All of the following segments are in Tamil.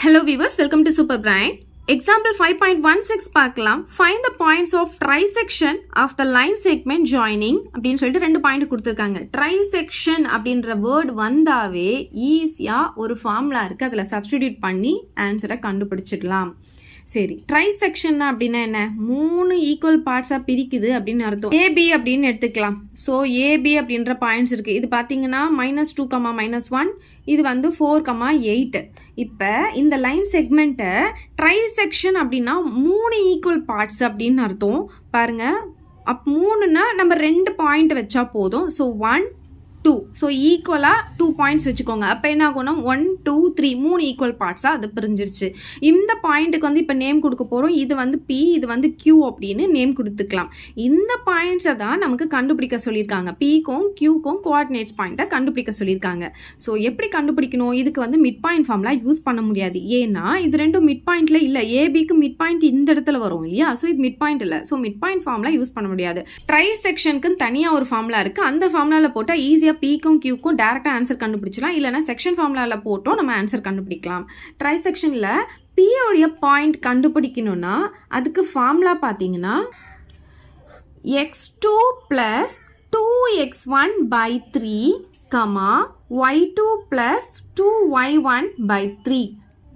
Hello viewers, welcome to Super Brain. Example 5.16 பார்க்கலாம். Find the points of trisection of the line segment joining அப்படின்னு சொல்லிட்டு ரெண்டு பாயிண்ட் கொடுத்துருக்காங்க. Trisection அப்படின்ற வேர்ட் வந்தாவே ஈஸியா ஒரு ஃபார்முலா இருக்கு, அதில் சப்ஸ்டிடியூட் பண்ணி ஆன்சரை கண்டுபிடிச்சிடலாம். சரி, ட்ரைசெக்ஷன் அப்படின்னா என்ன? மூணு ஈக்குவல் பார்ட்ஸா பிரிக்குது அப்படின்னு அர்த்தம். ஏபி அப்படின்னு எடுத்துக்கலாம். ஸோ ஏபி அப்படின்ற பாயிண்ட்ஸ் இருக்கு. இது பார்த்தீங்கன்னா -2, -1, இது வந்து 4, 8. இப்போ இந்த லைன் செக்மெண்ட்டை ட்ரைசெக்ஷன் அப்படின்னா மூணு ஈக்குவல் பார்ட்ஸ் அப்படின்னு அர்த்தம். பாருங்க, மூணுன்னா நம்ம 2 பாயிண்ட் வச்சா போதும். ஸோ 1, 2, ஸோ ஈக்குவலாக 2 பாயிண்ட்ஸ் வச்சுக்கோங்க. அப்போ என்ன ஆகும்னா 1, 2, 3 மூணு ஈக்குவல் பார்ட்ஸாக அது பிரிஞ்சிருச்சு. இந்த பாயிண்ட்டுக்கு வந்து இப்போ நேம் கொடுக்க போகிறோம். இது வந்து P, இது வந்து Q அப்படின்னு நேம் கொடுத்துக்கலாம். இந்த பாயிண்ட்ஸை தான் நமக்கு கண்டுபிடிக்க சொல்லியிருக்காங்க. Pக்கும் Qக்கும் கோஆர்டினேட்ஸ் பாயிண்ட்டை கண்டுபிடிக்க சொல்லியிருக்காங்க. ஸோ எப்படி கண்டுபிடிக்கணும்? இதுக்கு வந்து மிட் பாயிண்ட் ஃபார்ம்லாம் யூஸ் பண்ண முடியாது. ஏன்னா இது ரெண்டும் மிட் பாயிண்ட்ல இல்லை. ஏபிக்கு மிட் பாயிண்ட் இந்த இடத்துல வரும் இல்லையா? ஸோ இது மிட் பாயிண்ட் இல்லை. ஸோ மிட் பாயிண்ட் ஃபார்ம்லாம் யூஸ் பண்ண முடியாது. ட்ரை செக்ஷனுக்கு தனியாக ஒரு ஃபார்முலா இருக்குது. அந்த ஃபார்முலாவில் போட்டால் ஈஸியாக Pக்கும் Qக்கும் டைரக்டா ஆன்சர் கண்டுபிடிச்சலாம். இல்லைனா செக்ஷன் ஃபார்முலால போட்டோம் நம்ம ஆன்சர் கண்டுபிடிக்கலாம். ட்ரை செக்ஷன்ல P உடைய பாயிண்ட் கண்டுபிடிக்கணும்னா அதுக்கு ஃபார்முலா பார்த்தீங்கன்னா x2 plus 2x1 by 3, y2 plus 2y1 by 3.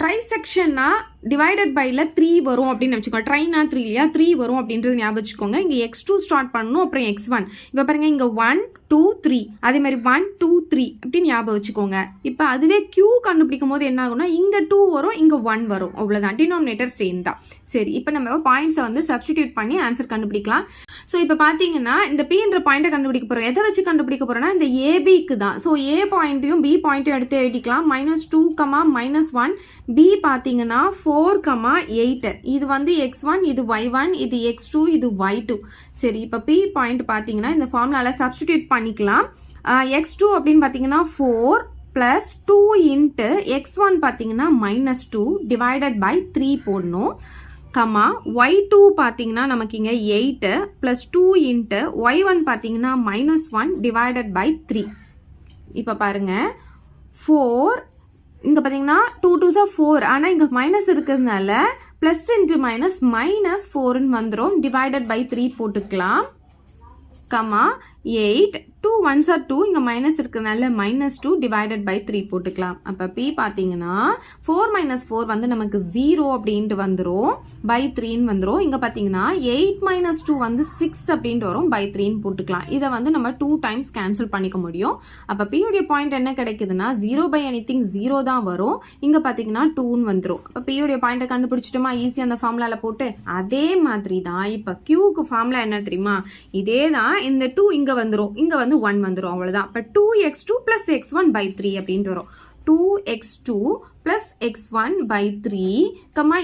ட்ரைசெக்ஷன்னா divided பைல 3 வரும் அப்படின்னு வச்சுக்கோங்க. ட்ரைனா 3 இல்லையா? 3 வரும் அப்படின்றது ஞாபகம் வச்சுக்கோங்க. இங்கே x2 ஸ்டார்ட் பண்ணணும், அப்புறம் x1. இப்போ பாருங்க, இங்கே 1, 2, 3, அதே மாதிரி 1, 2, 3 அப்படின்னு ஞாபகம் வச்சுக்கோங்க. இப்போ அதுவே Q கண்டுபிடிக்கும் போது என்ன ஆகும்னா இங்கே 2 வரும், இங்கே 1 வரும், அவ்வளோதான். டினாமினேட்டர் சேம் தான். சரி, இப்போ நம்ம பாயிண்ட்ஸை வந்து சப்ஸ்டிடியூட் பண்ணி ஆன்சர் கண்டுபிடிக்கலாம். ஸோ இப்போ பார்த்தீங்கன்னா இந்த Pன்ற பாயிண்ட்டை கண்டுபிடிக்க போகிறோம். எதை வச்சு கண்டுபிடிக்க போகிறோம்னா இந்த ஏபிக்கு தான். ஸோ ஏ பாயிண்ட்டையும் பி பாயிண்ட்டையும் எடுத்து எழுதிக்கலாம். -2, -1. பி பார்த்தீங்கன்னா 4, 8. இது வந்து x1, இது y1, இது x2, இது y2. சரி, இப்போ P பாயிண்ட் பார்த்தீங்கன்னா இந்த ஃபார்முலால சப்ஸ்டிடியூட் பண்ணிக்கலாம். x2 அப்படின்னு பார்த்தீங்கன்னா 4 + 2 × x1 பார்த்தீங்கன்னா -2 டிவைடட் பை 3 போடணும். y2 பார்த்தீங்கன்னா நமக்கு இங்கே 8 + 2 × y1 பார்த்தீங்கன்னா -1 டிவைடட் பை 3. இப்போ பாருங்க, 4 இங்கே பார்த்தீங்கன்னா 2 2s are 4, ஆனால் இங்கே மைனஸ் இருக்கிறதுனால ப்ளஸ் இன்ட்டு மைனஸ் -4ன்னு வந்துடும். டிவைடட் பை 3 போட்டுக்கலாம். 8, 2 1s are 2, இங்கே மைனஸ் இருக்கிறதுனால -2 டிவைடட் பை 3 போட்டுக்கலாம். அப்போ P பார்த்தீங்கன்னா 4 - 4 வந்து நமக்கு 0 அப்படின்ட்டு வந்துடும், பை 3ன்னு வந்துடும். இங்கே பார்த்தீங்கன்னா 8 - 2 வந்து 6 அப்படின்ட்டு வரும், பை 3ன்னு போட்டுக்கலாம். இதை வந்து நம்ம 2 டைம்ஸ் கேன்சல் பண்ணிக்க முடியும். அப்போ P உடைய பாயிண்ட் என்ன கிடைக்குதுன்னா 0 by anything 0 தான் வரும். இங்கே பார்த்தீங்கன்னா 2ன்னு வந்துடும். அப்போ P உடைய பாயிண்ட்டை கண்டுபிடிச்சிட்டோமா ஈஸியாக அந்த ஃபார்முலாவில் போட்டு. அதே மாதிரி தான் இப்போ Qக்கு ஃபார்முலா என்ன தெரியுமா? இதே தான். இந்த 2 இங்கே வந்துடும், இங்கே வந்து 1 வந்துடும், அவ்வளவுதான். அப்ப 2x2 plus x1 by 3 அப்படின்ட்டு வரும். 2x2 plus x1 by 3,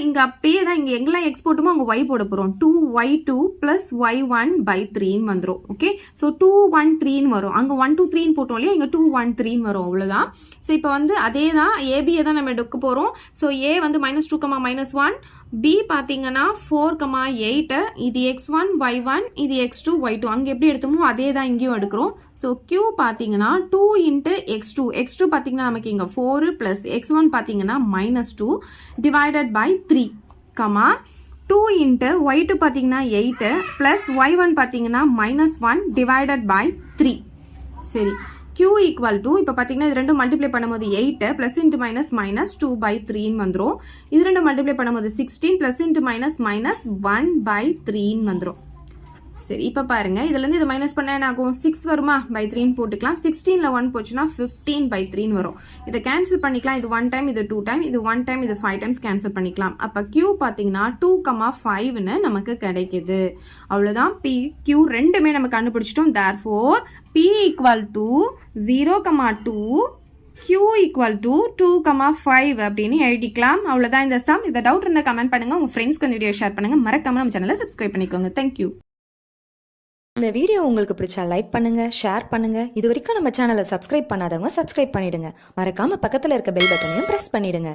இங்க அப்படியே தான், இங்க எங்கெல்லாம் x போட்டுமோ அங்க y போட போறோம். 2y2 plus y1 by 3 வந்துரும். ஓகே, சோ 2 1 3 வரும். அங்க 1 2 3 போட்டோம் இல்லையா? இங்க 2 1 3 வரும், அவ்வளவுதான். சோ இப்போ வந்து அதே தான், AB தான் நம்ம எடுக்க போறோம். சோ A வந்து -2, -1. B பார்த்தீங்கன்னா 4, 8, இது x1 y1, இது x2 y2. அங்க எப்படி எடுத்தோமோ அதே தான் இங்கேயும் எடுக்கிறோம். ஸோ Q பார்த்தீங்கன்னா 2 × x2. x2 பார்த்தீங்கன்னா நமக்கு இங்கே 4 + x1 பார்த்தீங்கன்னா -2 டிவைடட் பை 3, 2 × y2 பார்த்தீங்கன்னா 8 + y1 பார்த்தீங்கன்னா -1 டிவைடட் பை 3. சரி, Q = இப்போ பார்த்தீங்கன்னா இது ரெண்டும் மல்டிப்ளை பண்ணும்போது 8 + -2 by 3ன்னு வந்துடும். இது ரெண்டும் மல்டிப்ளை பண்ணும்போது 16 + -1 by 3ன்னு வந்துடும். சரி, இப்போ பாருங்க, இதுலேருந்து இது மைனஸ் பண்ண என்ன ஆகும்? 6 வருமா? by 3ன்னு போட்டுக்கலாம். 16ல் 1 போச்சுன்னா 15 by 3ன்னு வரும். இதை கேன்சல் பண்ணிக்கலாம். இது 1 டைம், இது 2 டைம், இது 1 டைம், இது 5 டைம்ஸ் கேன்சல் பண்ணிக்கலாம். அப்போ Q பார்த்தீங்கன்னா 2, 5ன்னு நமக்கு கிடைக்குது. அவ்வளோதான். P Q ரெண்டுமே நம்ம கண்டுபிடிச்சிட்டோம். therefore P = 0, 2, Q = 2, 5 அப்படின்னு எழுதிக்கலாம். அவ்வளோதான் இந்த சம். இந்த டவுட் இருந்தால் கமெண்ட் பண்ணுங்க, உங்கள் ஃப்ரெண்ட்ஸ்க்கு இந்த வீடியோ ஷேர் பண்ணுங்க. மறக்காம நம்ம சேனலை சப்ஸ்கிரைப் பண்ணிக்கோங்க. தேங்க்யூ. இந்த வீடியோ உங்களுக்கு பிடிச்சா லைக் பண்ணுங்க, ஷேர் பண்ணுங்க. இது வரைக்கும் நம்ம சேனலை சப்ஸ்கிரைப் பண்ணாதவங்க சப்ஸ்கிரைப் பண்ணிடுங்க. மறக்காம பக்கத்துல இருக்க பெல் பட்டனையும் பிரஸ் பண்ணிடுங்க.